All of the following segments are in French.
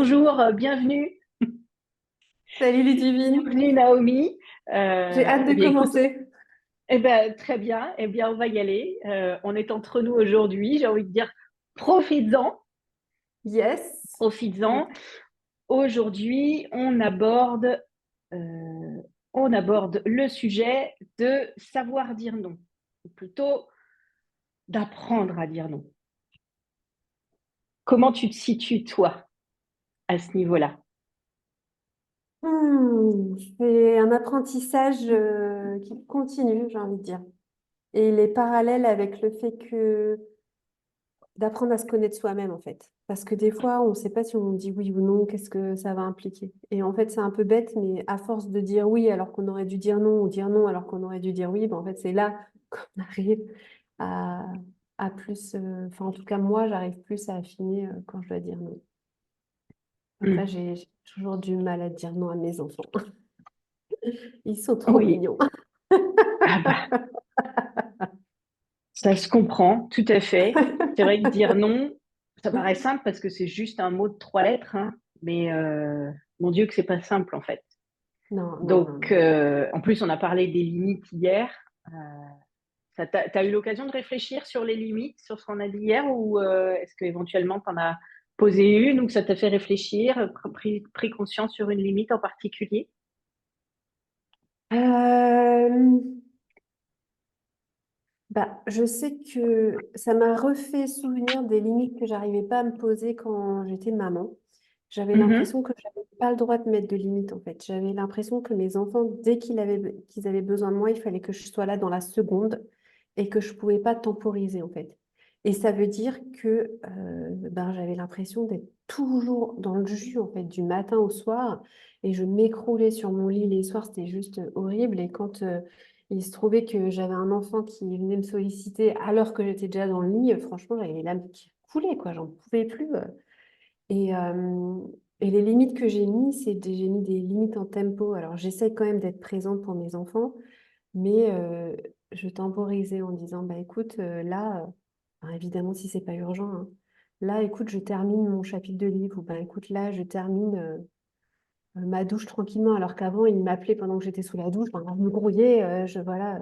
Bonjour, bienvenue, Salut Ludivine, bienvenue Naomi. j'ai hâte Eh de bien, écoute, commencer. très bien. Eh bien, on va y aller. On est entre nous aujourd'hui. J'ai envie de dire, profites-en, Yes. profites-en. Aujourd'hui, on aborde le sujet de savoir dire non, ou plutôt d'apprendre à dire non. Comment tu te situes, toi, à ce niveau-là? C'est un apprentissage qui continue, j'ai envie de dire. Et il est parallèle avec le fait que d'apprendre à se connaître soi-même, en fait. Parce que des fois, on ne sait pas si on dit oui ou non, qu'est-ce que ça va impliquer. Et en fait, c'est un peu bête, mais à force de dire oui alors qu'on aurait dû dire non, ou dire non alors qu'on aurait dû dire oui, ben, en fait, c'est là qu'on arrive à, à plus... Enfin, en tout cas, moi, j'arrive plus à affiner quand je dois dire non. Après, Hmm. j'ai toujours du mal à dire non à mes enfants. Ils sont trop Oui. mignons. Ah bah, ça se comprend, tout à fait. C'est vrai que dire non, ça paraît simple parce que c'est juste un mot de trois lettres, hein, mais mon Dieu que c'est pas simple en fait. Non, non, non, Donc, non. en plus, on a parlé des limites hier. Euh, t'as eu l'occasion de réfléchir sur les limites, sur ce qu'on a dit hier, ou est-ce qu'éventuellement tu en as posé une ou que ça t'a fait réfléchir, pris conscience sur une limite en particulier? Euh, je sais que ça m'a refait souvenir des limites que j'arrivais pas à me poser quand j'étais maman. J'avais Mhm. l'impression que j'avais pas le droit de mettre de limites en fait. J'avais l'impression que mes enfants, dès qu'ils avaient besoin de moi, il fallait que je sois là dans la seconde et que je pouvais pas temporiser en fait. Et ça veut dire que j'avais l'impression d'être toujours dans le jus en fait, du matin au soir. Et je m'écroulais sur mon lit les soirs, c'était juste horrible. Et quand il se trouvait que j'avais un enfant qui venait me solliciter alors que j'étais déjà dans le lit, franchement, j'avais les larmes qui coulaient, quoi, j'en pouvais plus. Et, euh, et les limites que j'ai mis, j'ai mis des limites en tempo. Alors, j'essaie quand même d'être présente pour mes enfants, mais je temporisais en disant, bah écoute, là, enfin, évidemment, si c'est pas urgent, hein, là, écoute, je termine mon chapitre de livre, ou bah écoute, là, je termine ma douche tranquillement, alors qu'avant, il m'appelait pendant que j'étais sous la douche, ben, je me grouillais, voilà.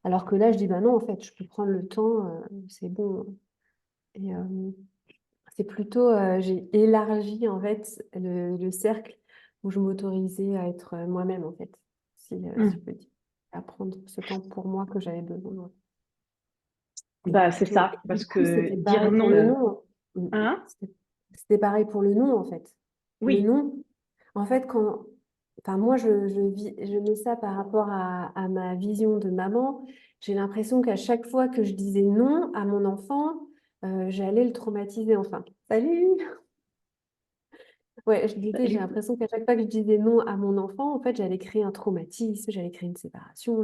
Alors que là, je dis, bah non, en fait, je peux prendre le temps, c'est bon. Et c'est plutôt, j'ai élargi, en fait, le cercle où je m'autorisais à être moi-même, en fait, si je Mm. peux dire, à prendre ce temps pour moi que j'avais besoin. Ouais. Et Bah, c'est plutôt, ça, et du parce coup, que c'était dire pareil pour non, le non. hein? C'était pareil pour le non, en fait. Le Oui. non, en fait, enfin, moi, je mets ça par rapport à ma vision de maman. J'ai l'impression qu'à chaque fois que je disais non à mon enfant, j'allais le traumatiser. Enfin, salut! Ouais, je disais, j'ai l'impression qu'à chaque fois que je disais non à mon enfant, en fait, j'allais créer un traumatisme, j'allais créer une séparation.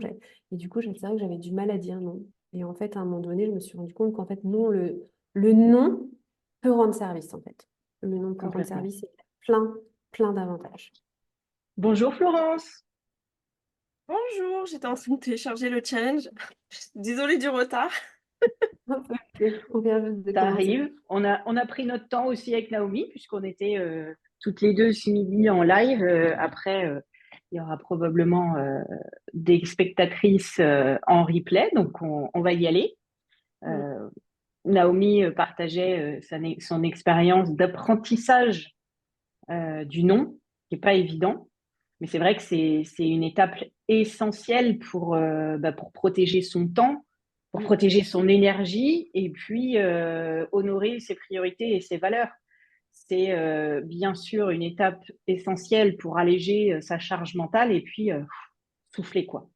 Et du coup, c'est vrai que j'avais du mal à dire non. Et en fait, à un moment donné, je me suis rendu compte qu'en fait, non, le non peut rendre service, en fait. Le non peut rendre Complètement. service et il y a plein, plein d'avantages. Bonjour Florence. Bonjour, j'étais en train de télécharger le challenge. Désolée du retard. On vient juste de Ça commencer. arrive. On a pris notre temps aussi avec Naomi, puisqu'on était toutes les deux ce midi en live. Après, il y aura probablement des spectatrices en replay, donc on va y aller. Mm. Euh, Naomi partageait son expérience d'apprentissage du non, qui n'est pas évident, mais c'est vrai que c'est une étape essentielle pour protéger son temps, pour Mm. protéger son énergie et puis honorer ses priorités et ses valeurs. C'est bien sûr une étape essentielle pour alléger sa charge mentale et puis souffler quoi.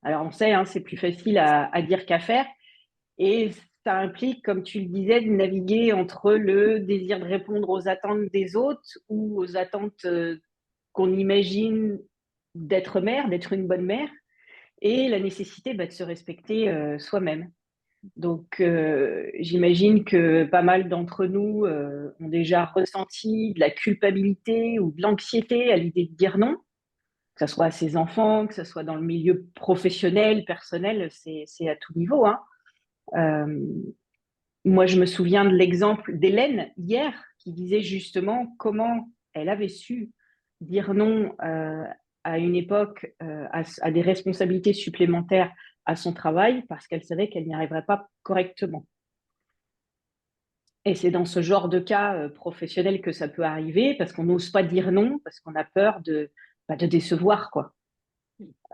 Alors on sait, hein, c'est plus facile à dire qu'à faire et ça implique, comme tu le disais, de naviguer entre le désir de répondre aux attentes des autres ou aux attentes qu'on imagine d'être mère, d'être une bonne mère, et la nécessité de se respecter soi-même. Donc, j'imagine que pas mal d'entre nous ont déjà ressenti de la culpabilité ou de l'anxiété à l'idée de dire non, que ce soit à ses enfants, que ce soit dans le milieu professionnel, personnel, c'est à tout niveau. Hein. Euh, Moi, je me souviens de l'exemple d'Hélène hier, qui disait justement comment elle avait su dire non à une époque à des responsabilités supplémentaires à son travail parce qu'elle savait qu'elle n'y arriverait pas correctement. Et c'est dans ce genre de cas professionnel que ça peut arriver parce qu'on n'ose pas dire non, parce qu'on a peur de décevoir, quoi.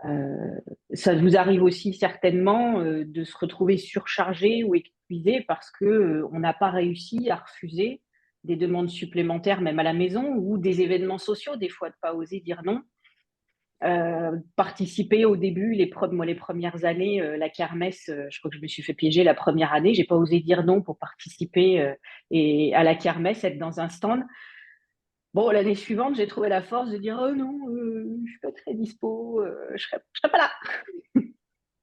Euh, Ça vous arrive aussi certainement de se retrouver surchargé ou épuisé parce que on n'a pas réussi à refuser des demandes supplémentaires, même à la maison, ou des événements sociaux, des fois de pas oser dire non. Participer au début, moi, les premières années, la kermesse, je crois que je me suis fait piéger la première année. J'ai pas osé dire non pour participer et à la kermesse, être dans un stand. Bon, l'année suivante, j'ai trouvé la force de dire oh non, je suis pas très dispo, je serai pas là.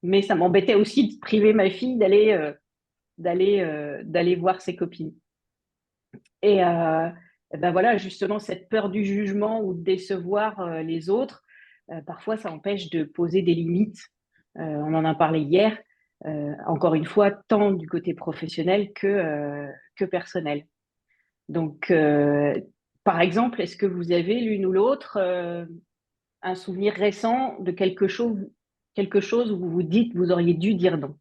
Mais ça m'embêtait aussi de priver ma fille d'aller voir ses copines. Et ben voilà, justement, cette peur du jugement ou de décevoir les autres, parfois ça empêche de poser des limites. On en a parlé hier, encore une fois, tant du côté professionnel que personnel. Donc, par exemple, est-ce que vous avez l'une ou l'autre un souvenir récent de quelque chose où vous vous dites que vous auriez dû dire non?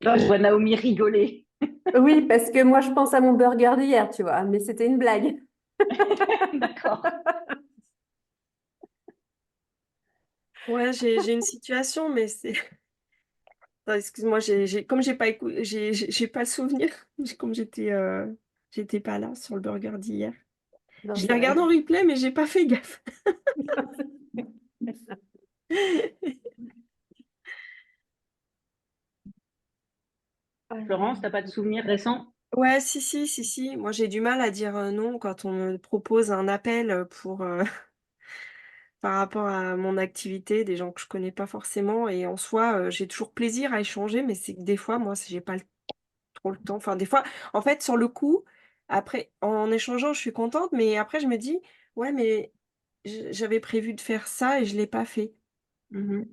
Là, je vois Naomi rigoler. Oui, parce que moi, je pense à mon burger d'hier, tu vois, mais c'était une blague. D'accord. Ouais, j'ai une situation, mais c'est. Attends, excuse-moi, comme j'ai pas j'ai pas le souvenir. Comme j'étais pas là sur le burger d'hier. Non, Je l'ai c'est vrai. regardé en replay, mais j'ai pas fait gaffe. Florence, t'as pas de souvenir récent? Ouais, si, si, si, si. Moi, j'ai du mal à dire non quand on me propose un appel pour par rapport à mon activité, des gens que je connais pas forcément. Et en soi, j'ai toujours plaisir à échanger, mais c'est que des fois, moi, j'ai pas trop le temps. Enfin, des fois, en fait, sur le coup, après, en échangeant, je suis contente, mais après, je me dis, ouais, mais j'avais prévu de faire ça et je l'ai pas fait. Mhm.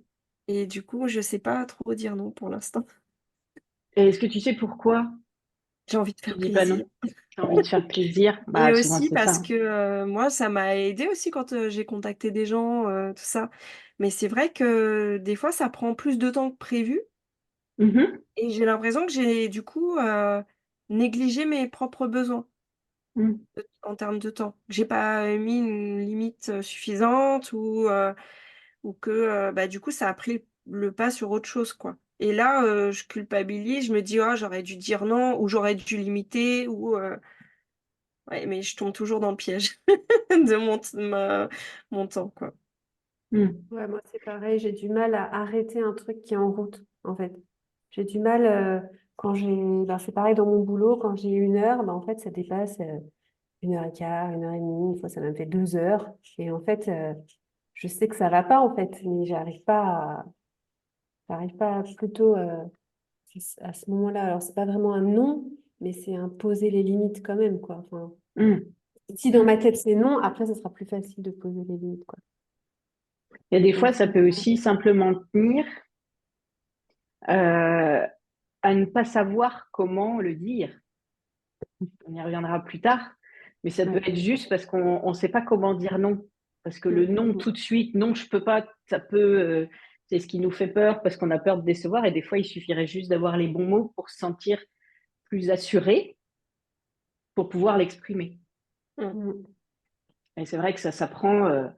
Et du coup, je sais pas trop dire non pour l'instant. Et est-ce que tu sais pourquoi J'ai envie de tu faire dis pas non? plaisir. T'as envie de faire plaisir? Et Bah, souvent, aussi c'est parce ça. que moi, ça m'a aidé aussi quand j'ai contacté des gens, tout ça. Mais c'est vrai que des fois, ça prend plus de temps que prévu. Mhm. Et j'ai l'impression que j'ai du coup négligé mes propres besoins Mhm. en termes de temps. J'ai pas mis une limite suffisante ou que bah, du coup, ça a pris le pas sur autre chose, quoi. Et là, je culpabilise, je me dis, oh, j'aurais dû dire non, ou j'aurais dû limiter, ouais, mais je tombe toujours dans le piège de mon temps, quoi. Mhm. Ouais, moi, c'est pareil, j'ai du mal à arrêter un truc qui est en route, en fait. J'ai du mal, quand c'est pareil dans mon boulot, quand j'ai 1 heure, en fait, ça dépasse 1 heure et quart, 1 heure et demie, une fois, ça m'a fait 2 heures. Et en fait, je sais que ça va pas, en fait, mais j'arrive pas plutôt à ce moment-là. Alors, c'est pas vraiment un non, mais c'est un poser les limites quand même, quoi. Enfin, Mhm. si dans ma tête c'est non, après, ça sera plus facile de poser les limites, quoi. Et des fois, Donc, ça peut aussi simplement tenir euh, à ne pas savoir comment le dire. On y reviendra plus tard, mais ça peut ouais. être juste parce qu'on ne sait pas comment dire non. Parce que le Mm, non mm, tout de suite, non, je peux pas, ça peut, c'est ce qui nous fait peur parce qu'on a peur de décevoir. Et des fois, il suffirait juste d'avoir les bons mots pour se sentir plus assuré pour pouvoir l'exprimer. Mm. mm. Et c'est vrai que ça s'apprend,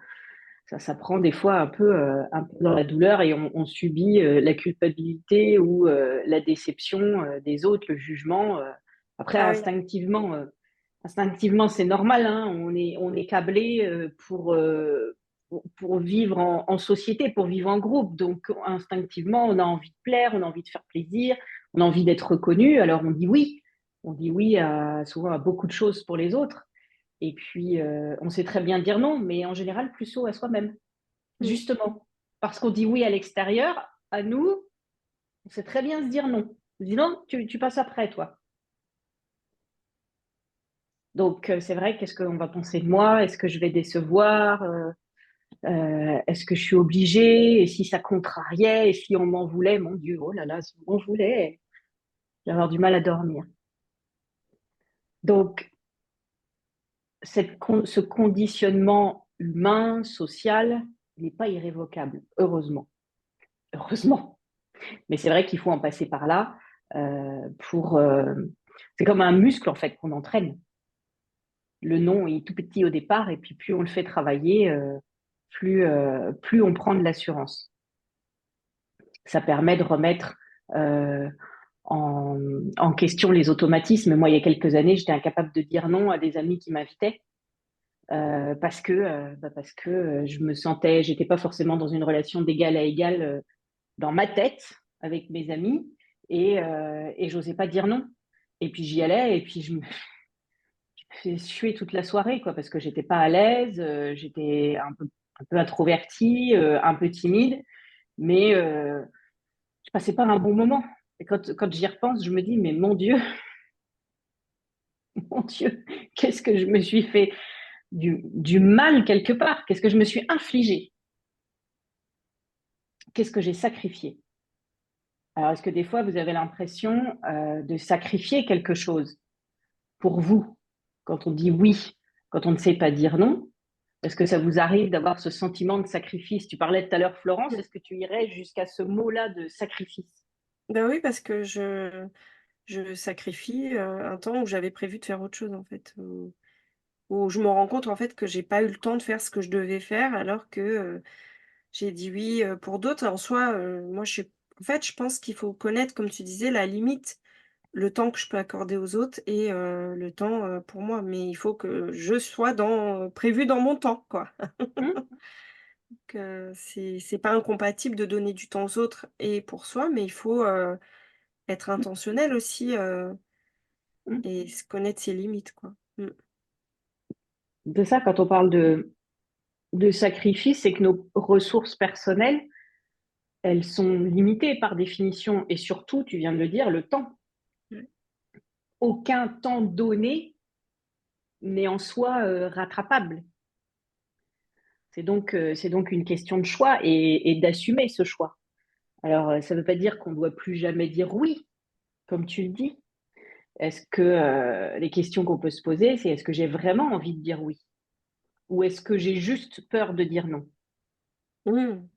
ça s'apprend des fois un peu dans la douleur et on subit la culpabilité ou la déception des autres, le jugement. Après, Ah oui. instinctivement, c'est normal, hein, on est câblé pour vivre en société, pour vivre en groupe. Donc, instinctivement, on a envie de plaire, on a envie de faire plaisir, on a envie d'être reconnu. Alors, on dit oui. On dit oui souvent à beaucoup de choses pour les autres. Et puis, on sait très bien dire non, mais en général, plus tôt à soi-même. Mm. Justement, parce qu'on dit oui à l'extérieur, à nous, on sait très bien se dire non. On dit non, tu passes après, toi. Donc, c'est vrai, qu'est-ce qu'on va penser de moi? Est-ce que je vais décevoir? Est-ce que je suis obligée? Et si ça contrariait? Et si on m'en voulait? Mon Dieu, oh là là, si on m'en voulait, je vais avoir du mal à dormir. Donc, ce conditionnement humain, social, n'est pas irrévocable, heureusement. Heureusement. Mais c'est vrai qu'il faut en passer par là pour. C'est comme un muscle, en fait, qu'on entraîne. Le non est tout petit au départ, et puis plus on le fait travailler, plus on prend de l'assurance. Ça permet de remettre euh, en question les automatismes. Moi, il y a quelques années, j'étais incapable de dire non à des amis qui m'invitaient parce que je me sentais, j'étais pas forcément dans une relation d'égal à égal dans ma tête avec mes amis et j'osais pas dire non. Et puis j'y allais et puis je me fais suer toute la soirée quoi parce que j'étais pas à l'aise, j'étais un peu introvertie, un peu timide, mais je passais pas un bon moment. Et quand j'y repense, je me dis mais mon Dieu, mon Dieu, qu'est-ce que je me suis fait du mal quelque part? Qu'est-ce que je me suis infligé? Qu'est-ce que j'ai sacrifié? Alors, est-ce que des fois, vous avez l'impression de sacrifier quelque chose pour vous quand on dit oui, quand on ne sait pas dire non? Est-ce que ça vous arrive d'avoir ce sentiment de sacrifice? Tu parlais tout à l'heure, Florence, est-ce que tu irais jusqu'à ce mot-là de sacrifice? Ben oui, parce que je sacrifie, un temps où j'avais prévu de faire autre chose, en fait, où je me rends compte, en fait, que j'ai pas eu le temps de faire ce que je devais faire alors que, j'ai dit oui, pour d'autres. En soi, moi, en fait, je pense qu'il faut connaître, comme tu disais, la limite, le temps que je peux accorder aux autres et le temps, pour moi. Mais il faut que je sois prévu dans mon temps, quoi. Hum, Que c'est pas incompatible de donner du temps aux autres et pour soi, mais il faut, être intentionnel aussi, hum. et se connaître ses limites, quoi. Mmh. De ça, quand on parle de sacrifice, c'est que nos ressources personnelles, elles sont limitées par définition. Et surtout, tu viens de le dire, le temps. Ouais. Aucun temps donné n'est en soi rattrapable. C'est donc une question de choix et d'assumer ce choix. Alors, ça ne veut pas dire qu'on ne doit plus jamais dire oui, comme tu le dis. Est-ce que les questions qu'on peut se poser, c'est est-ce que j'ai vraiment envie de dire oui? Ou est-ce que j'ai juste peur de dire non? Mmh.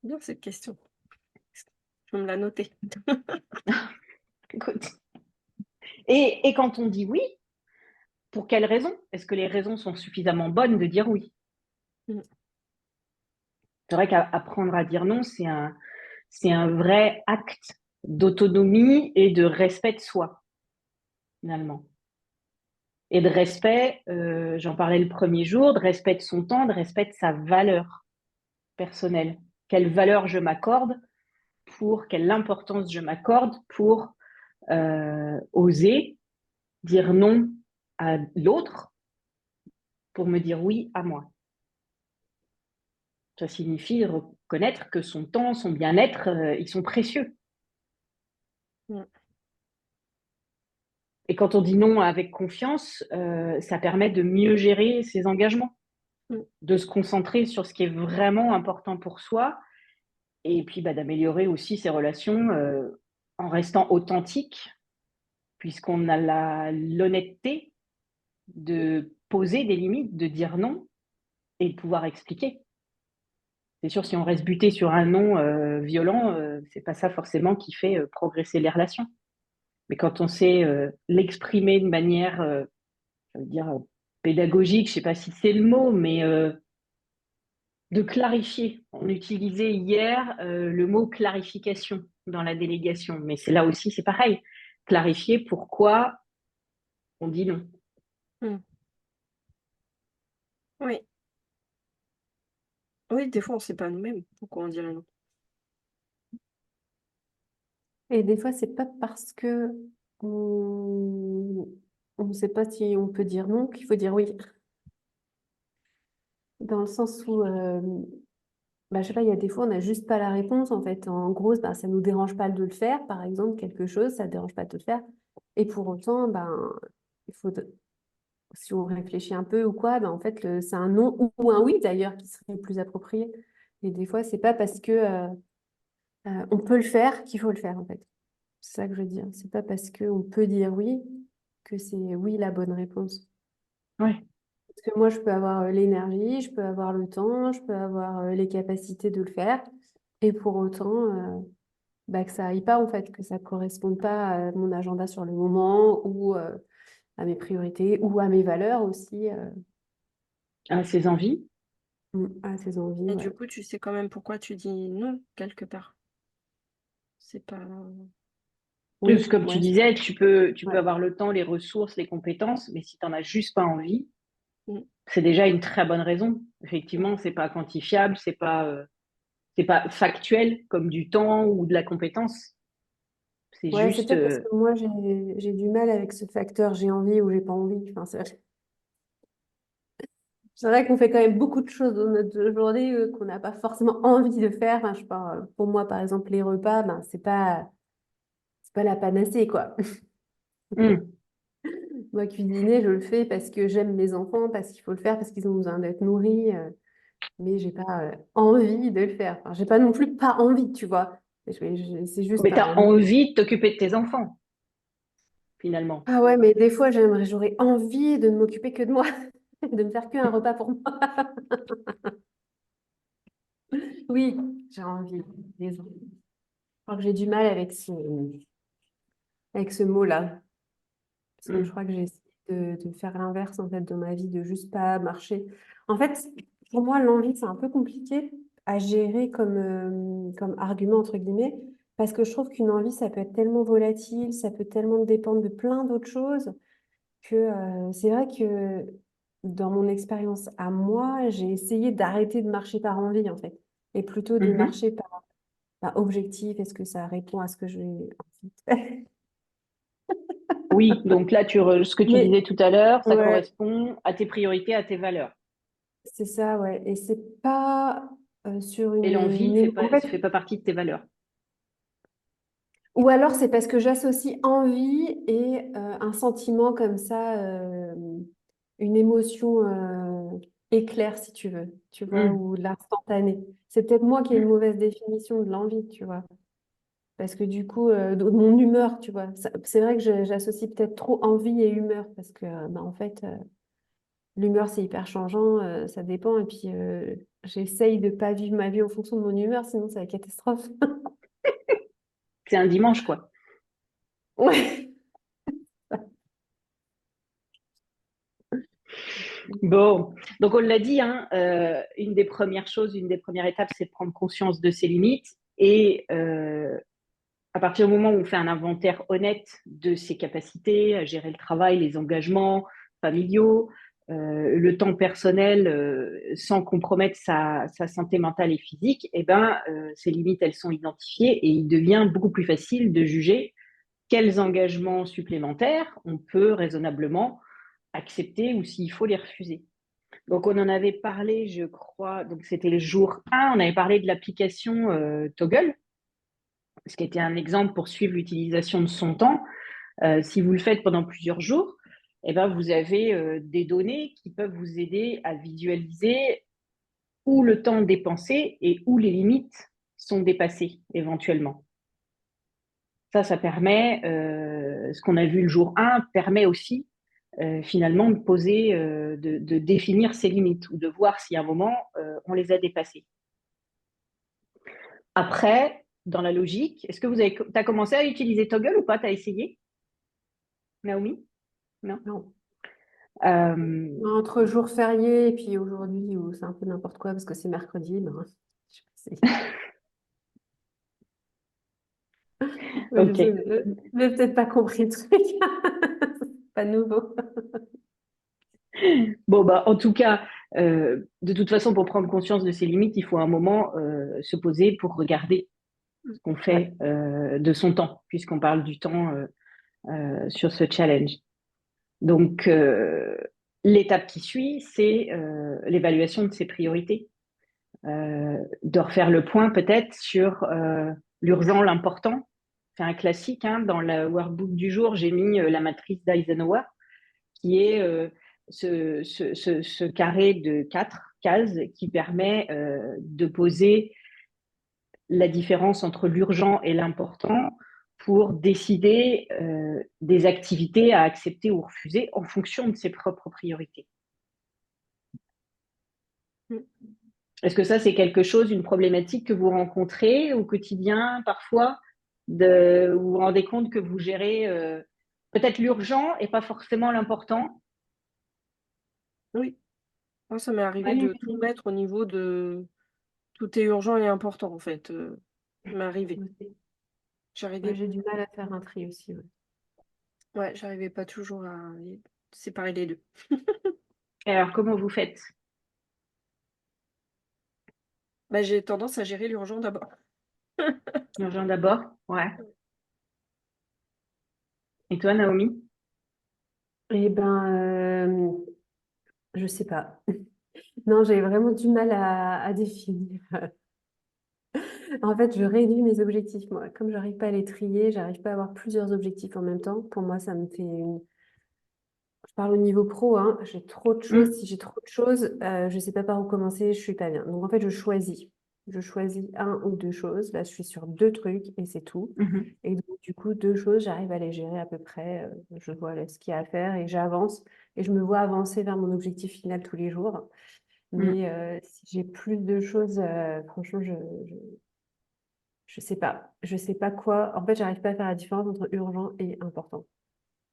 Bien cette question. Je vais me la noter. Écoute. Et quand on dit oui, pour quelles raisons? Est-ce que les raisons sont suffisamment bonnes de dire oui? Mmh. C'est vrai qu'apprendre à dire non, c'est un vrai acte d'autonomie et de respect de soi, finalement. Et de respect, j'en parlais le premier jour, de respect de son temps, de respect de sa valeur personnelle. Quelle valeur je m'accorde quelle importance je m'accorde pour oser dire non à l'autre pour me dire oui à moi. Ça signifie reconnaître que son temps, son bien-être, ils sont précieux. Mmh. Et quand on dit non avec confiance, ça permet de mieux gérer ses engagements, Mmh. de se concentrer sur ce qui est vraiment important pour soi et puis bah, d'améliorer aussi ses relations en restant authentique, puisqu'on a l'honnêteté de poser des limites, de dire non et de pouvoir expliquer. C'est sûr, si on reste buté sur un non violent, c'est pas ça forcément qui fait progresser les relations. Mais quand on sait l'exprimer de manière, je veux dire, pédagogique, je sais pas si c'est le mot, mais de clarifier. On utilisait hier le mot clarification dans la délégation, mais c'est là aussi, c'est pareil. Clarifier pourquoi on dit non. Mmh. Oui. Oui, des fois, on sait pas nous-mêmes pourquoi on dirait non. Et des fois, c'est pas parce que on ne sait pas si on peut dire non qu'il faut dire oui. Dans le sens où, bah, je sais pas, il y a des fois, on n'a juste pas la réponse, en fait. En gros, bah, ça nous dérange pas de le faire, par exemple, quelque chose, ça ne dérange pas de le faire. Et pour autant, ben, il si on réfléchit un peu ou quoi, ben, en fait, c'est un non ou un oui d'ailleurs qui serait plus approprié. Et des fois, c'est pas parce que on peut le faire qu'il faut le faire, en fait. C'est ça que je veux dire. C'est pas parce qu'on peut dire oui que c'est oui la bonne réponse. Ouais. Parce que moi, je peux avoir l'énergie, je peux avoir le temps, je peux avoir les capacités de le faire. Et pour autant, bah, que ça aille pas, en fait, que ça corresponde pas à mon agenda sur le moment ou à mes priorités ou à mes valeurs aussi, À ses envies. à ses envies, Et ouais. du coup, tu sais quand même pourquoi tu dis non, quelque part. C'est pas... Plus, Oui, comme tu ouais, disais, tu peux ouais. avoir le temps, les ressources, les compétences, mais si tu n'en as juste pas envie, Mm. c'est déjà une très bonne raison. Effectivement, c'est pas quantifiable, c'est pas factuel comme du temps ou de la compétence. C'est Ouais, c'est juste, peut-être parce que moi, j'ai du mal avec ce facteur j'ai envie ou j'ai pas envie. Enfin, c'est vrai qu'on fait quand même beaucoup de choses dans notre journée qu'on n'a pas forcément envie de faire. Enfin, je parle, pour moi, par exemple, les repas, ben, c'est pas la panacée, quoi. hmm. Moi, cuisiner, je le fais parce que j'aime mes enfants, parce qu'il faut le faire, parce qu'ils ont besoin d'être nourris, mais j'ai pas envie de le faire. Enfin, j'ai pas non plus pas envie, tu vois. C'est juste Mais tu as un... envie de t'occuper de tes enfants, finalement. Ah ouais, mais des fois, j'aurais envie de ne m'occuper que de moi, de me faire qu'un repas pour moi. Oui, j'ai envie. Désolée. Je crois que j'ai du mal avec ce mot-là. Parce que je Hmm. crois que j'ai essayé de faire l'inverse en fait de ma vie, de juste pas marcher. En fait, pour moi, l'envie, c'est un peu compliqué à gérer comme argument, entre guillemets, parce que je trouve qu'une envie, ça peut être tellement volatile, ça peut tellement dépendre de plein d'autres choses, que c'est vrai que dans mon expérience à moi, j'ai essayé d'arrêter de marcher par envie, en fait, et plutôt de Mhm. marcher par objectif. Est-ce que ça répond à ce que j'ai envie de faire? Oui, donc là, ce que tu Mais disais tout à l'heure, ça ouais. correspond à tes priorités, à tes valeurs. C'est ça, ouais. Et c'est pas sur Et l'envie En fait, fait pas partie de tes valeurs. ou alors c'est parce que j'associe envie et un sentiment comme ça, une émotion éclair, si tu veux, tu vois, Hmm. ou de l'instantané. C'est peut-être moi qui ai une mauvaise définition de l'envie, tu vois. Parce que du coup, de mon humeur, tu vois. C'est vrai que j'associe peut-être trop envie et humeur, parce que, bah, en fait, l'humeur, c'est hyper changeant, ça dépend. Et puis, j'essaye de pas vivre ma vie en fonction de mon humeur, sinon c'est la catastrophe. C'est un dimanche, quoi. Ouais. Bon, donc on l'a dit, hein, une des premières choses, une des premières étapes, c'est de prendre conscience de ses limites. Et à partir du moment où on fait un inventaire honnête de ses capacités à gérer le travail, les engagements familiaux, le temps personnel, sans compromettre sa santé mentale et physique, eh ben, ces limites, elles sont identifiées et il devient beaucoup plus facile de juger quels engagements supplémentaires on peut raisonnablement accepter ou s'il faut les refuser. Donc, on en avait parlé, je crois, donc c'était le jour 1, on avait parlé de l'application Toggle, ce qui était un exemple pour suivre l'utilisation de son temps. Si vous le faites pendant plusieurs jours, eh ben, vous avez des données qui peuvent vous aider à visualiser où le temps dépensé et où les limites sont dépassées éventuellement. Ça permet, ce qu'on a vu le jour 1, permet aussi finalement de poser, de définir ses limites ou de voir si à un moment on les a dépassées. Après, dans la logique, est-ce que tu as commencé à utiliser Toggle ou pas? Tu as essayé, Naomi? Non. Non. Euh, Entre jours fériés et puis aujourd'hui, où c'est un peu n'importe quoi parce que c'est mercredi, ben, je sais pas ouais, je ok. sais, mais peut-être pas compris le truc. C'est pas nouveau. Bon, bah, en tout cas, de toute façon, pour prendre conscience de ses limites, il faut un moment se poser pour regarder ce qu'on Ouais. fait de son temps, puisqu'on parle du temps sur ce challenge. Donc, l'étape qui suit, c'est l'évaluation de ses priorités. De refaire le point peut-être sur l'urgent, l'important. C'est un classique, hein, dans le workbook du jour, j'ai mis la matrice d'Eisenhower, qui est ce carré de 4 cases qui permet de poser la différence entre l'urgent et l'important pour décider des activités à accepter ou refuser en fonction de ses propres priorités. Mm. Est-ce que ça, c'est quelque chose, une problématique que vous rencontrez au quotidien parfois, vous vous rendez compte que vous gérez peut-être l'urgent et pas forcément l'important? Oui, moi, ça m'est arrivé Ouais. de tout mettre au niveau de tout est urgent et important en fait. Ça m'est arrivé. Moi aussi. Ouais, J'arrivais, j'ai du mal à faire un tri aussi. Ouais. ouais, j'arrivais pas toujours à séparer les deux. Et alors, comment vous faites? Bah, j'ai tendance à gérer l'urgent d'abord. L'urgent d'abord? Ouais. Et toi, Naomi? Eh ben, je sais pas. Non, j'ai vraiment du mal à définir. En fait, je réduis mes objectifs, moi. Comme j'arrive pas à les trier, j'arrive pas à avoir plusieurs objectifs en même temps. Pour moi, ça me fait une... Je parle au niveau pro, hein. J'ai trop de choses. Mmh, Si j'ai trop de choses, je sais pas par où commencer, je suis pas bien. Donc, en fait, je choisis. Je choisis un ou deux choses. Là, je suis sur deux trucs et c'est tout. mmh, Et donc, du coup, deux choses, j'arrive à les gérer à peu près. Je vois là, ce qu'il y a à faire et j'avance. Et je me vois avancer vers mon objectif final tous les jours. mmh, Mais si j'ai plus de choses, franchement, je sais pas. Je sais pas quoi. En fait, j'arrive pas à faire la différence entre urgent et important.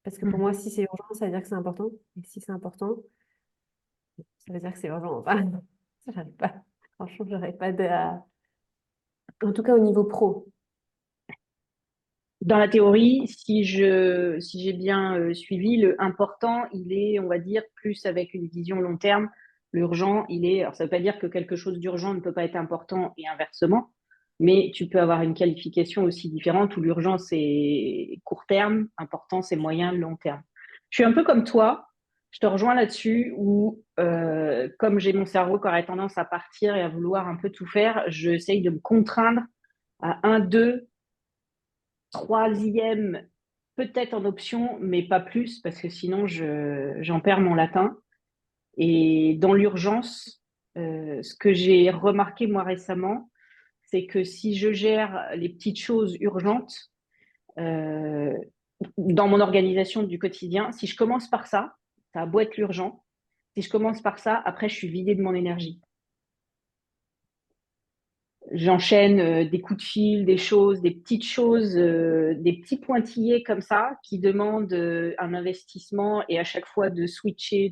Parce que pour moi, mmh. si c'est urgent, ça veut dire que c'est important. Et si c'est important, ça veut dire que c'est urgent. Enfin, ça, j'arrive pas. Franchement, j'arrive pas En tout cas, au niveau pro. Dans la théorie, si j'ai bien suivi, le important, il est, on va dire, plus avec une vision long terme. L'urgent, il est, alors ça ne veut pas dire que quelque chose d'urgent ne peut pas être important et inversement, mais tu peux avoir une qualification aussi différente où l'urgent, c'est court terme, important, c'est moyen, long terme. Je suis un peu comme toi, je te rejoins là-dessus où, comme j'ai mon cerveau qui aurait tendance à partir et à vouloir un peu tout faire, j'essaye de me contraindre à un, deux, troisième, peut-être en option, mais pas plus, parce que sinon j'en perds mon latin. Et dans l'urgence, ce que j'ai remarqué moi récemment, c'est que si je gère les petites choses urgentes euh, dans mon organisation du quotidien, si je commence par ça, ça a beau être l'urgent, si je commence par ça, après je suis vidée de mon énergie. J'enchaîne des coups de fil, des choses, des petites choses, des petits pointillés comme ça qui demandent un investissement et à chaque fois de switcher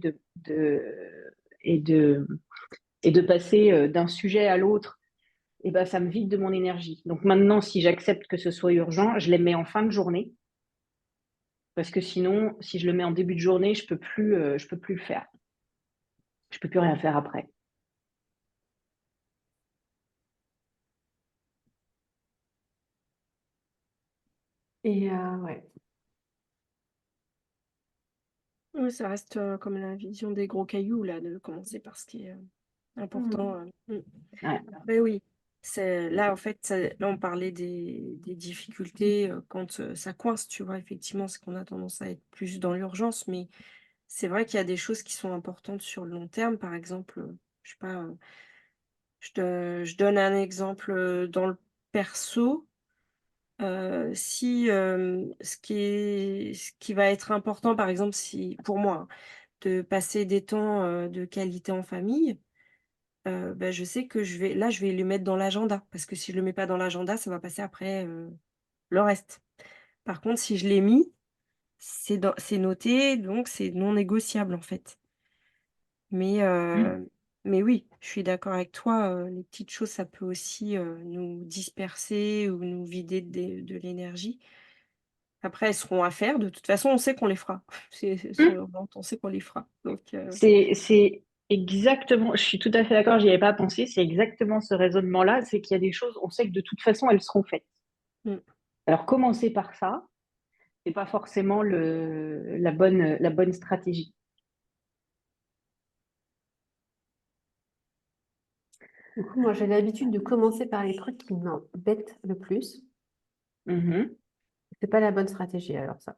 et, de, et de passer d'un sujet à l'autre, et ben, ça me vide de mon énergie. Donc maintenant, si j'accepte que ce soit urgent, je les mets en fin de journée parce que sinon, si je le mets en début de journée, je peux plus le faire. Je peux plus rien faire après. Et ouais. Oui, ça reste comme la vision des gros cailloux, là, de commencer par ce qui est Mm. important. Ouais. Mais oui, c'est là, en fait, là, on parlait des difficultés quand ça coince, tu vois, effectivement, c'est qu'on a tendance à être plus dans l'urgence, mais c'est vrai qu'il y a des choses qui sont importantes sur le long terme. Par exemple, je sais pas, je donne un exemple dans le perso. Si ce qui va être important, par exemple, si pour moi, hein, de passer des temps de qualité en famille, bah, je sais que je vais le mettre dans l'agenda. Parce que si je le mets pas dans l'agenda, ça va passer après le reste. Par contre, si je l'ai mis, c'est noté, donc c'est non négociable en fait. Mais, Mm. heu, mais oui, je suis d'accord avec toi, les petites choses, ça peut aussi, nous disperser ou nous vider de l'énergie. Après, elles seront à faire, de toute façon, on sait qu'on les fera. C'est sont Mm. urgentes, on sait qu'on les fera. Donc, C'est exactement, je suis tout à fait d'accord, j'y avais pas pensé, c'est exactement ce raisonnement-là, c'est qu'il y a des choses, on sait que de toute façon, elles seront faites. mmh. Alors, commencer par ça, c'est pas forcément la bonne stratégie. Du coup, moi, j'ai l'habitude de commencer par les trucs qui m'embêtent le plus. Mhm. C'est pas la bonne stratégie, alors ça.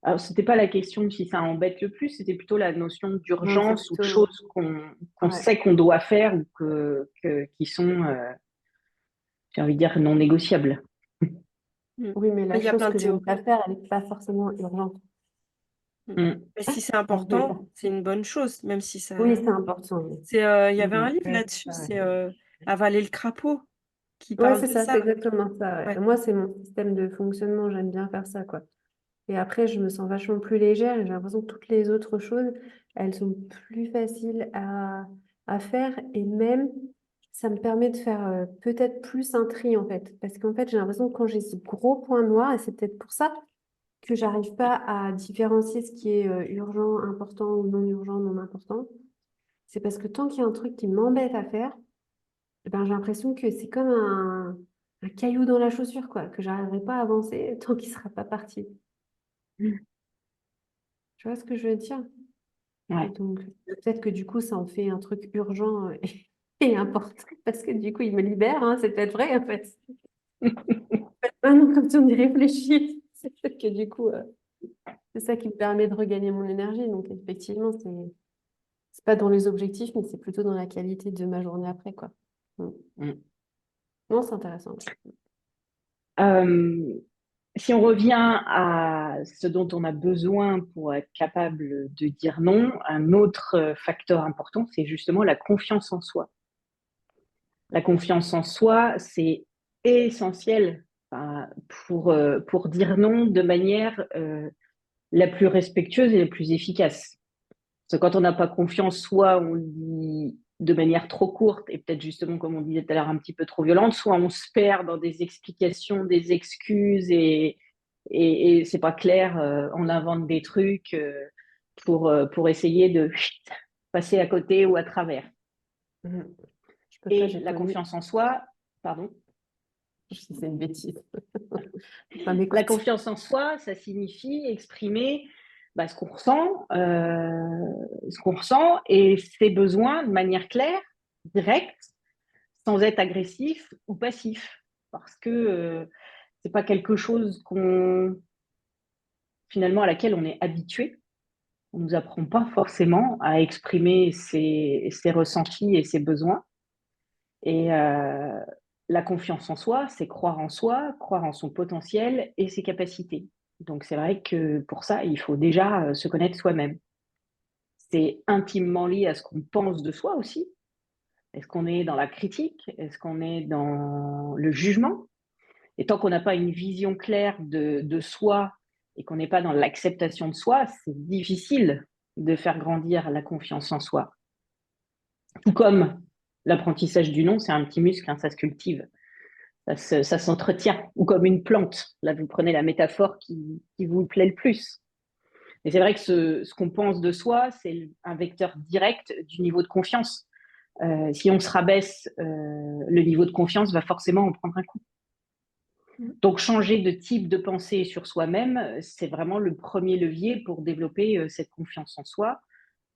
Alors, c'était pas la question de si ça embête le plus, c'était plutôt la notion Non, c'est d'urgence ou de plutôt. choses qu'on Ouais. sait qu'on doit faire ou qui sont, j'ai envie de dire, non négociables. Mm. Oui, mais Mais la il y a chose plein de que j'aime théories. pas faire, elle n'est pas forcément urgente. Mm. Mm. Mais si c'est Je vais important, pas. c'est une bonne chose, même si Oui, ça. c'est important. Oui. Il y avait un Mais livre ouais, là-dessus, c'est ça, c'est ouais. Avaler le crapaud, qui Ouais, parle c'est de ça, ça. c'est exactement ça. Ouais. Ouais. Moi, c'est mon système de fonctionnement. J'aime bien faire ça, quoi. Et après, je me sens vachement plus légère et j'ai l'impression que toutes les autres choses, elles sont plus faciles à faire. Et même, ça me permet de faire peut-être plus un tri, en fait. Parce qu'en fait, j'ai l'impression que quand j'ai ce gros point noir, et c'est peut-être pour ça que j'arrive pas à différencier ce qui est urgent, important ou non urgent, non important, c'est parce que tant qu'il y a un truc qui m'embête à faire, eh ben, j'ai l'impression que c'est comme un caillou dans la chaussure, quoi, que j'arriverai pas à avancer tant qu'il sera pas parti. Tu vois ce que je veux dire? Et Ouais. donc, peut-être que du coup, ça en fait un truc urgent et important, parce que du coup, il me libère, hein, c'est peut-être vrai, en fait. Maintenant, quand on y réfléchit, c'est peut-être que du coup, c'est ça qui me permet de regagner mon énergie. Donc, effectivement, c'est pas dans les objectifs, mais c'est plutôt dans la qualité de ma journée après, quoi. Mm. Mm. Non, c'est intéressant. Euh, Si on revient à ce dont on a besoin pour être capable de dire non, un autre facteur important, c'est justement la confiance en soi. La confiance en soi, c'est essentiel pour dire non de manière la plus respectueuse et la plus efficace. Parce que quand on n'a pas confiance, soit on le dit de manière trop courte et peut-être justement, comme on disait tout à l'heure, un petit peu trop violente, soit on se perd dans des explications, des excuses et c'est pas clair, on invente des trucs pour essayer de passer à côté ou à travers. Mm. Je peux pas, Et j'ai la connu. confiance en soi, pardon, Si c'est une bêtise. Enfin, la m'écoute. confiance en soi, ça signifie exprimer ce qu'on ressent, et ses besoins de manière claire, directe, sans être agressif ou passif, parce que c'est pas quelque chose qu'on finalement à laquelle on est habitué. On nous apprend pas forcément à exprimer ses ressentis et ses besoins. Et la confiance en soi, c'est croire en soi, croire en son potentiel et ses capacités. Donc c'est vrai que pour ça, il faut déjà se connaître soi-même. C'est intimement lié à ce qu'on pense de soi aussi. Est-ce qu'on est dans la critique? Est-ce qu'on est dans le jugement? Et tant qu'on n'a pas une vision claire de soi et qu'on n'est pas dans l'acceptation de soi, c'est difficile de faire grandir la confiance en soi. Tout comme l'apprentissage du non, c'est un petit muscle, hein, ça se cultive. Ça s'entretient, ou comme une plante. Là, vous prenez la métaphore qui vous plaît le plus. Et c'est vrai que ce qu'on pense de soi, c'est un vecteur direct du niveau de confiance. Si on se rabaisse, le niveau de confiance va forcément en prendre un coup. Donc, changer de type de pensée sur soi-même, c'est vraiment le premier levier pour développer cette confiance en soi,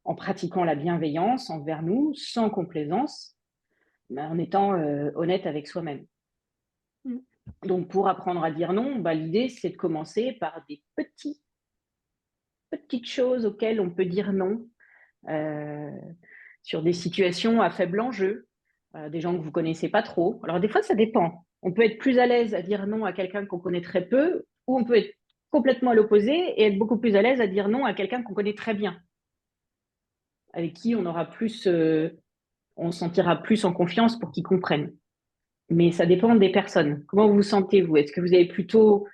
en pratiquant la bienveillance envers nous, sans complaisance, mais en étant honnête avec soi-même. Mm. Donc, pour apprendre à dire non, l'idée, c'est de commencer par des petites choses auxquelles on peut dire non, euh, sur des situations à faible enjeu, des gens que vous connaissez pas trop. Alors, des fois, ça dépend. On peut être plus à l'aise à dire non à quelqu'un qu'on connaît très peu, ou on peut être complètement à l'opposé et être beaucoup plus à l'aise à dire non à quelqu'un qu'on connaît très bien, avec qui on aura plus, on se sentira plus en confiance pour qu'il comprenne. Mais ça dépend des personnes. Comment vous vous sentez, vous? Est-ce que vous avez plutôt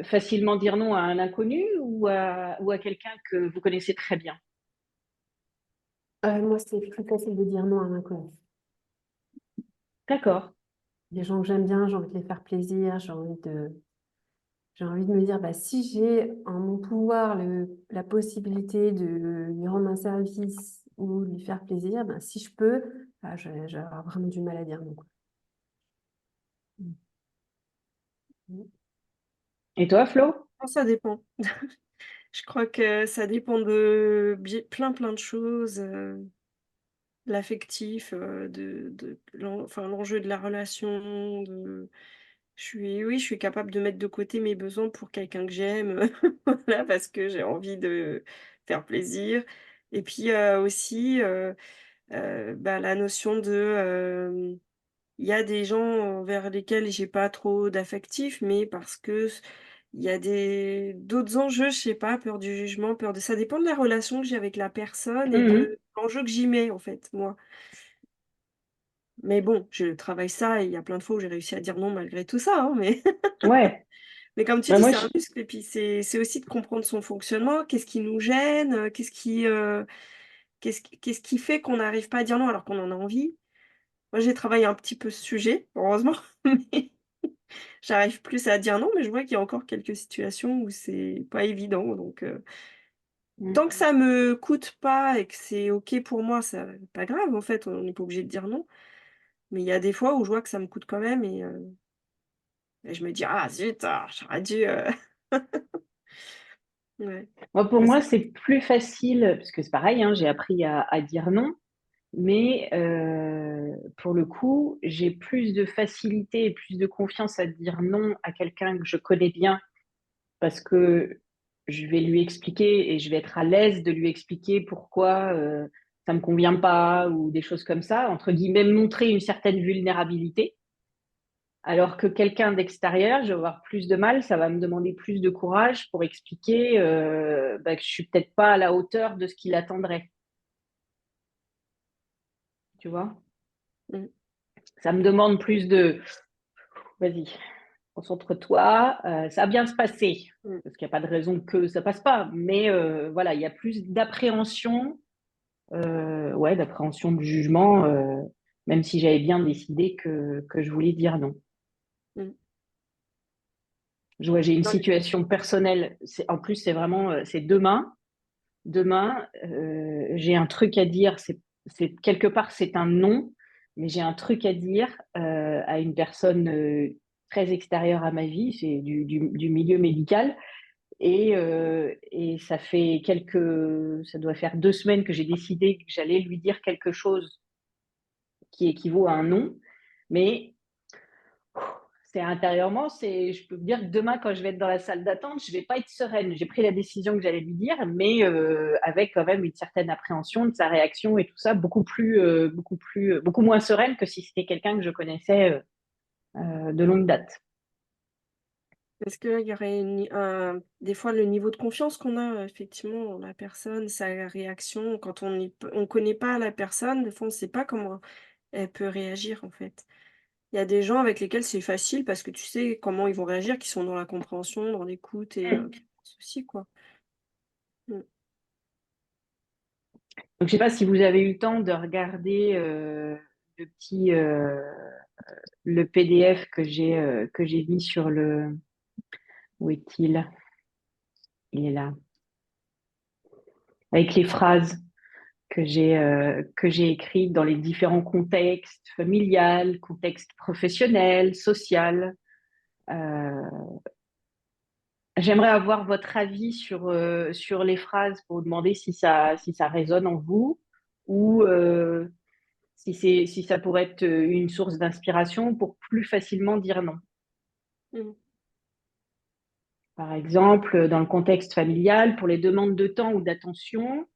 facilement dire non à un inconnu ou à quelqu'un que vous connaissez très bien? Moi, c'est plus facile de dire non à un inconnu. D'accord. Les gens que j'aime bien, j'ai envie de les faire plaisir, j'ai envie de me dire, bah, si j'ai en mon pouvoir la possibilité de lui rendre un service ou lui faire plaisir, bah, si je peux, bah, j'ai vraiment du mal à dire non, quoi. Et toi, Flo? Non, ça dépend. Je crois que ça dépend de plein de choses, l'affectif, enfin, l'enjeu de la relation, Oui, je suis capable de mettre de côté mes besoins pour quelqu'un que j'aime, voilà, parce que j'ai envie de faire plaisir et puis, aussi, bah, la notion de, il y a des gens vers lesquels j'ai pas trop d'affectif, mais parce que il y a des d'autres enjeux, je sais pas, peur du jugement, peur de ça dépend de la relation que j'ai avec la personne et Mmh. de l'enjeu que j'y mets, en fait, moi. Mais bon, je travaille ça et il y a plein de fois où j'ai réussi à dire non malgré tout ça, hein, mais Ouais. mais comme tu Bah, dis, moi, c'est un muscle et puis c'est aussi de comprendre son fonctionnement. Qu'est-ce qui nous gêne? Qu'est-ce qui fait qu'on n'arrive pas à dire non alors qu'on en a envie? Moi, j'ai travaillé un petit peu ce sujet, heureusement, mais j'arrive plus à dire non, mais je vois qu'il y a encore quelques situations où c'est pas évident donc mmh. tant que ça me coûte pas et que c'est OK pour moi, ça pas grave en fait, on n'est pas obligé de dire non. Mais il y a des fois où je vois que ça me coûte quand même et je me dis: «Ah zut, j'aurais dû» ouais. Moi, pour Mais moi, c'est c'est plus facile, parce que c'est pareil, hein, j'ai appris à dire non, mais pour le coup, j'ai plus de facilité et plus de confiance à dire non à quelqu'un que je connais bien, parce que je vais lui expliquer et je vais être à l'aise de lui expliquer pourquoi ça me convient pas ou des choses comme ça, entre guillemets, montrer une certaine vulnérabilité. Alors que quelqu'un d'extérieur, je vais avoir plus de mal, ça va me demander plus de courage pour expliquer bah, que je suis peut-être pas à la hauteur de ce qu'il attendrait, tu vois. mmh, Ça me demande plus de, vas-y, concentre-toi, ça va bien se passer, mmh. parce qu'il n'y a pas de raison que ça passe pas, mais voilà, il y a plus d'appréhension, ouais, d'appréhension de jugement, même si j'avais bien décidé que je voulais dire non. Mmh. Je vois, j'ai une Non, mais situation personnelle, en plus c'est vraiment, c'est demain. Demain, j'ai un truc à dire. Quelque part, c'est un non, mais j'ai un truc à dire à une personne très extérieure à ma vie. C'est du milieu médical. Et ça doit faire 2 semaines que j'ai décidé que j'allais lui dire quelque chose qui équivaut à un non. Mais c'est intérieurement, je peux vous dire que demain, quand je vais être dans la salle d'attente, je vais pas être sereine. J'ai pris la décision que j'allais lui dire, mais avec quand même une certaine appréhension de sa réaction et tout ça, beaucoup moins sereine que si c'était quelqu'un que je connaissais de longue date. est-ce qu'il y aurait des fois le niveau de confiance qu'on a effectivement en la personne, sa réaction, quand on connaît pas la personne, des fois on sait pas comment elle peut réagir en fait. Il y a des gens avec lesquels c'est facile parce que tu sais comment ils vont réagir, qui sont dans la compréhension, dans l'écoute et qui ont pas de souci quoi. Mmh. Donc, je sais pas si vous avez eu le temps de regarder le petit le PDF que j'ai mis sur le. Où est-il? Il est là. Avec les phrases que j'ai écrites dans les différents contextes familial, contexte professionnel, social. Euh, J'aimerais avoir votre avis sur les phrases pour vous demander si ça résonne en vous ou si ça pourrait être une source d'inspiration pour plus facilement dire non. Mmh. Par exemple, dans le contexte familial, pour les demandes de temps ou d'attention,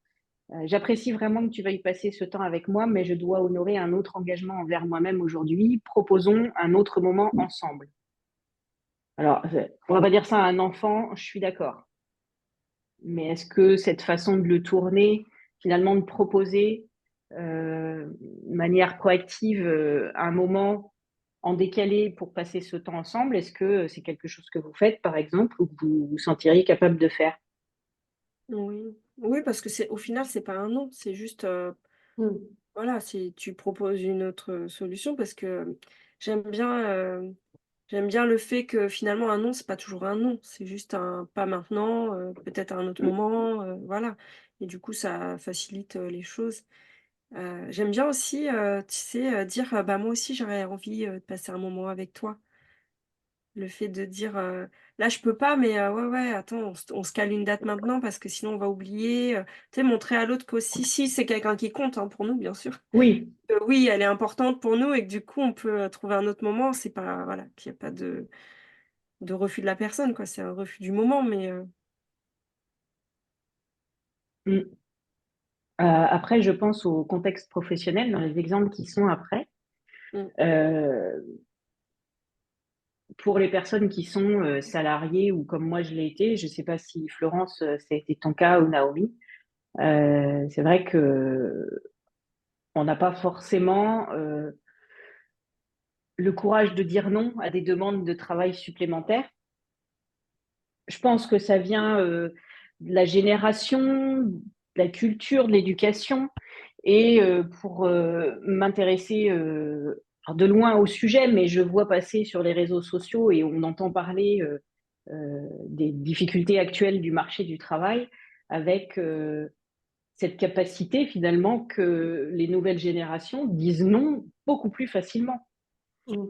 j'apprécie vraiment que tu veuilles passer ce temps avec moi, mais je dois honorer un autre engagement envers moi-même aujourd'hui. Proposons un autre moment ensemble. Alors, on va pas dire ça à un enfant, je suis d'accord. Mais est-ce que cette façon de le tourner, finalement de proposer de manière proactive un moment en décalé pour passer ce temps ensemble, est-ce que c'est quelque chose que vous faites, par exemple, ou que vous vous sentiriez capable de faire? Oui. Oui, parce que c'est au final, c'est pas un non, c'est juste, Mmh. voilà, si tu proposes une autre, solution parce que j'aime bien, j'aime bien le fait que finalement un non, c'est pas toujours un non, c'est juste un pas maintenant, peut-être à un autre moment, voilà et du coup ça facilite, les choses. J'aime bien aussi, tu sais, dire, «Bah, moi aussi j'aurais envie, de passer un moment avec toi». Le fait de dire, là, je peux pas, mais ouais, ouais, attends, on se cale une date maintenant parce que sinon on va oublier. Tu sais, montrer à l'autre qu'aussi, si c'est quelqu'un qui compte hein, pour nous, bien sûr. Oui, Oui, elle est importante pour nous et que du coup, on peut trouver un autre moment. C'est pas, voilà, qu'il n'y a pas de refus de la personne, quoi. C'est un refus du moment, mais mm. Après, je pense au contexte professionnel, dans les exemples qui sont après. mm, Euh, pour les personnes qui sont salariées ou comme moi je l'ai été, je ne sais pas si Florence, ça a été ton cas ou Naomi, c'est vrai que on n'a pas forcément le courage de dire non à des demandes de travail supplémentaires. Je pense que ça vient de la génération, de la culture, de l'éducation. Et pour m'intéresser de loin au sujet, mais je vois passer sur les réseaux sociaux et on entend parler des difficultés actuelles du marché du travail avec cette capacité finalement que les nouvelles générations disent non beaucoup plus facilement Mm.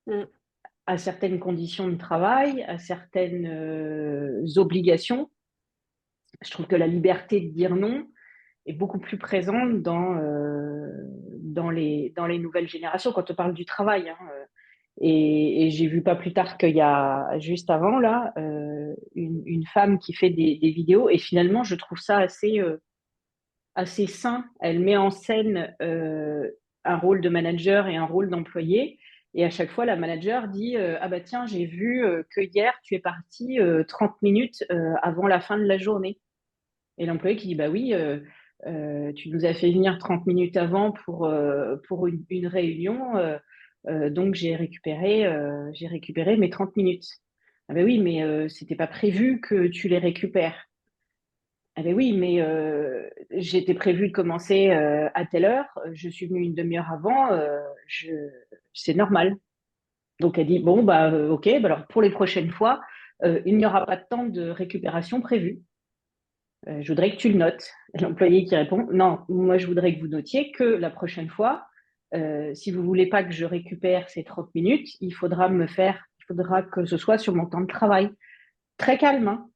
mm, à certaines conditions de travail, à certaines obligations. Je trouve que la liberté de dire non est beaucoup plus présente dans les nouvelles générations quand on parle du travail. Hein. Et j'ai vu pas plus tard qu'il y a juste avant là une femme qui fait des vidéos et finalement je trouve ça assez sain. Elle met en scène un rôle de manager et un rôle d'employé. Et à chaque fois, la manager dit ah bah tiens, j'ai vu que hier, tu es parti 30 minutes avant la fin de la journée. Et l'employé qui dit bah oui, tu nous as fait venir 30 minutes avant pour une réunion, donc j'ai récupéré mes 30 minutes. Ah bah oui, mais c'était pas prévu que tu les récupères. Ah ben oui, mais j'étais prévu de commencer à telle heure, je suis venue une demi-heure avant, je... c'est normal. Donc elle dit, bon, bah, ok, bah alors pour les prochaines fois, il n'y aura pas de temps de récupération prévu. Je voudrais que tu le notes. L'employé qui répond, non, moi je voudrais que vous notiez que la prochaine fois, si vous voulez pas que je récupère ces 30 minutes, il faudra que ce soit sur mon temps de travail. Très calme, hein.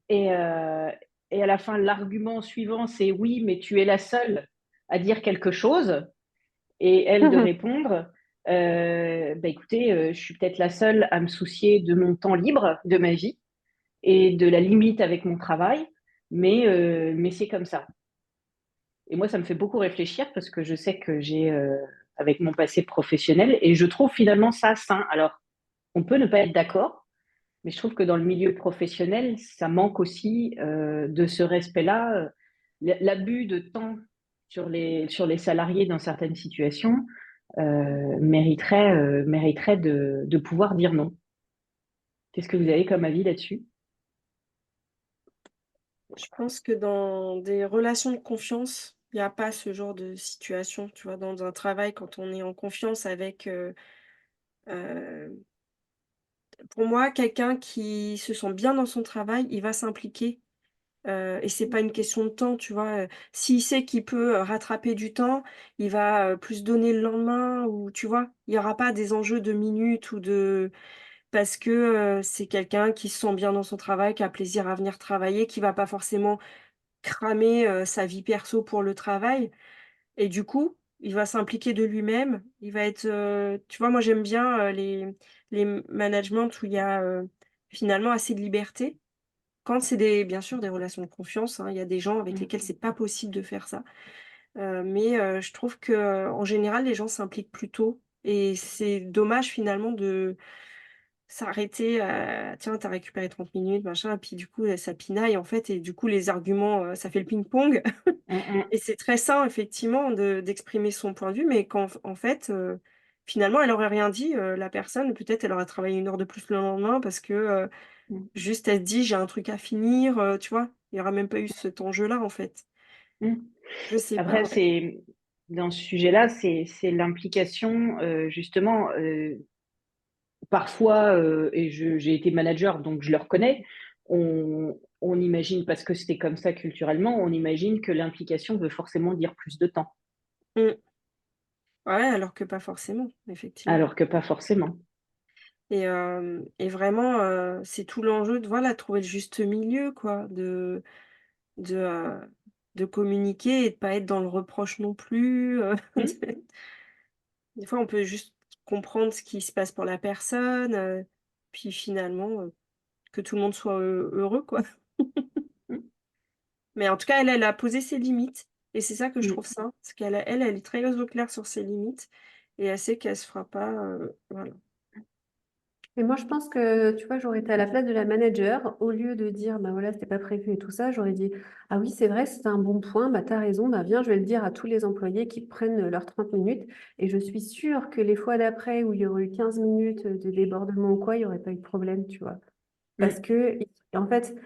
Et, euh, et à la fin, l'argument suivant, c'est oui, mais tu es la seule à dire quelque chose. Et elle de répondre, bah, écoutez, je suis peut-être la seule à me soucier de mon temps libre, de ma vie et de la limite avec mon travail, mais c'est comme ça. Et moi, ça me fait beaucoup réfléchir parce que je sais que j'ai, avec mon passé professionnel, et je trouve finalement ça sain. Alors, on peut ne pas être d'accord, mais je trouve que dans le milieu professionnel, ça manque aussi de ce respect-là. L'abus de temps sur les salariés dans certaines situations mériterait de pouvoir dire non. Qu'est-ce que vous avez comme avis là-dessus? je pense que dans des relations de confiance, il y a pas ce genre de situation, tu vois? Dans un travail, quand on est en confiance avec, heu, pour moi, quelqu'un qui se sent bien dans son travail, il va s'impliquer, et c'est pas une question de temps, tu vois? S'il sait qu'il peut, rattraper du temps, il va, plus donner le lendemain ou tu vois? Il y aura pas des enjeux de minutes ou de parce que, c'est quelqu'un qui se sent bien dans son travail, qui a plaisir à venir travailler, qui va pas forcément cramer, sa vie perso pour le travail et du coup, il va s'impliquer de lui-même. Il va être, tu vois, moi j'aime bien, les managements où il y a, finalement assez de liberté. Quand c'est des bien sûr des relations de confiance, hein, il y a des gens avec lesquels c'est pas possible de faire ça. Mais je trouve que, en général, les gens s'impliquent plus tôt et c'est dommage finalement de s'arrêter, «Tiens, tu as récupéré 30 minutes, machin» et puis du coup, ça pinaille en fait et du coup les arguments, ça fait le ping-pong Mm, mm, et c'est très sain effectivement d'exprimer son point de vue, mais qu'en en fait, finalement elle aurait rien dit, la personne, peut-être elle aurait travaillé 1 heure de plus le lendemain parce que, mm, juste elle se dit: «J'ai un truc à finir», tu vois? Il y aura même pas eu cet enjeu-là en fait. mm. Je sais pas, Après, ouais. c'est dans ce sujet-là, c'est l'implication justement. Parfois, et j'ai été manager, donc je le reconnais, on imagine, parce que c'était comme ça culturellement, on imagine que l'implication veut forcément dire plus de temps, Mmh. Ouais, alors que pas forcément, effectivement. alors que pas forcément. Et vraiment, c'est tout l'enjeu de voilà, trouver le juste milieu quoi, de, heu, de communiquer et de pas être dans le reproche non plus, Mm. Des fois, on peut juste comprendre ce qui se passe pour la personne, puis finalement, que tout le monde soit, heureux quoi. Mm. Mais en tout cas, elle a posé ses limites et c'est ça que je Mm. trouve sain, parce elle est très au clair sur ses limites et elle sait qu'elle se fera pas, voilà. Et moi, je pense que, tu vois, j'aurais été à la place de la manager, au lieu de dire, bah voilà, c'était pas prévu et tout ça, j'aurais dit, ah oui, c'est vrai, c'est un bon point, bah t'as raison, bah viens, je vais le dire à tous les employés qui prennent leurs 30 minutes. Et je suis sûre que les fois d'après, où il y aurait eu 15 minutes de débordement ou quoi, il n'y aurait pas eu de problème, tu vois. Parce Mm. que, en fait,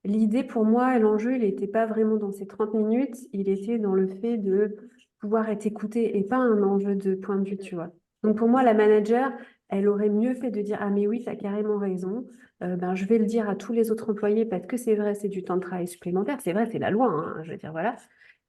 l'idée pour moi, l'enjeu, il n'était pas vraiment dans ces 30 minutes, il était dans le fait de pouvoir être écouté et pas un enjeu de point de vue, tu vois. Donc pour moi, la manager, elle aurait mieux fait de dire, ah mais oui, tu as carrément raison. Ben, je vais le dire à tous les autres employés parce que c'est vrai, c'est du temps de travail supplémentaire, c'est vrai, c'est la loi, hein, je veux dire, voilà.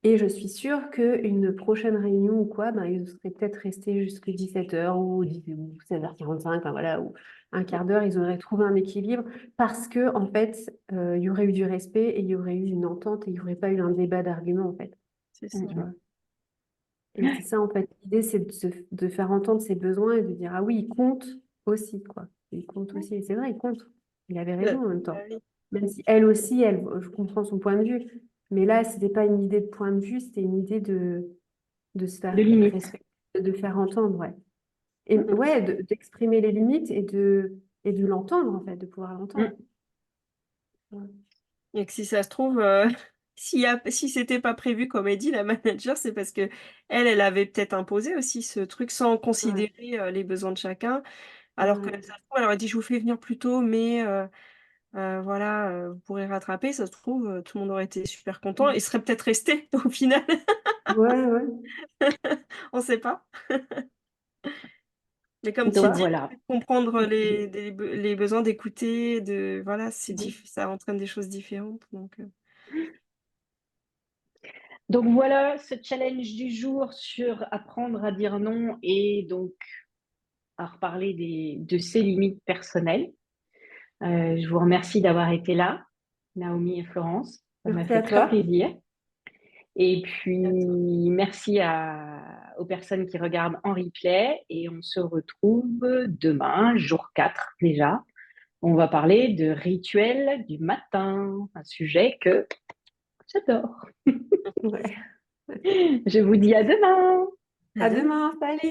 Et je suis sûre qu'une prochaine réunion ou quoi, ben, ils seraient peut-être restés jusqu'à 17h ou 16h45, enfin, voilà, ou un quart d'heure, ils auraient trouvé un équilibre parce que, en fait, il y aurait eu du respect et il y aurait eu une entente et il n'y aurait pas eu un débat d'arguments, en fait. C'est Mm. ça. Tu Mm. vois. Et c'est ça, en fait. L'idée, c'est de faire entendre ses besoins et de dire, ah oui, il compte aussi, quoi. Il compte aussi. Et c'est vrai, il compte. Il avait Bah raison en même bah temps. oui. Même si elle aussi, je comprends son point de vue. Mais là, c'était pas une idée de point de vue, c'était une idée de se De faire limite. respecter, de faire entendre, ouais. Et Mmh. ouais, d'exprimer les limites et de l'entendre, en fait, de pouvoir l'entendre. Mm. Ouais. Et que si ça se trouve, si c'était pas prévu comme elle dit la manager, c'est parce que elle avait peut-être imposé aussi ce truc sans Ouais. considérer, les besoins de chacun. Alors que Ouais. ça se trouve, elle aurait dit: «Je vous fais venir plus tôt, mais voilà, vous pourrez rattraper». Ça se trouve, tout le monde aurait été super content et serait peut-être resté au final. Ouais, ouais. On sait pas. Mais comme tu Donc dis, voilà. comprendre les besoins, d'écouter, de voilà, Mm. ça entraîne des choses différentes donc Donc voilà ce challenge du jour sur apprendre à dire non et donc à reparler de ses limites personnelles. Je vous remercie d'avoir été là, Naomi et Florence. Ça m'a Merci fait à très toi. plaisir. Et puis, bientôt. merci aux personnes qui regardent en replay. Et on se retrouve demain, jour 4 déjà. On va parler de rituel du matin, un sujet que j'adore. Ouais. Je vous dis à demain. À À demain. demain, salut!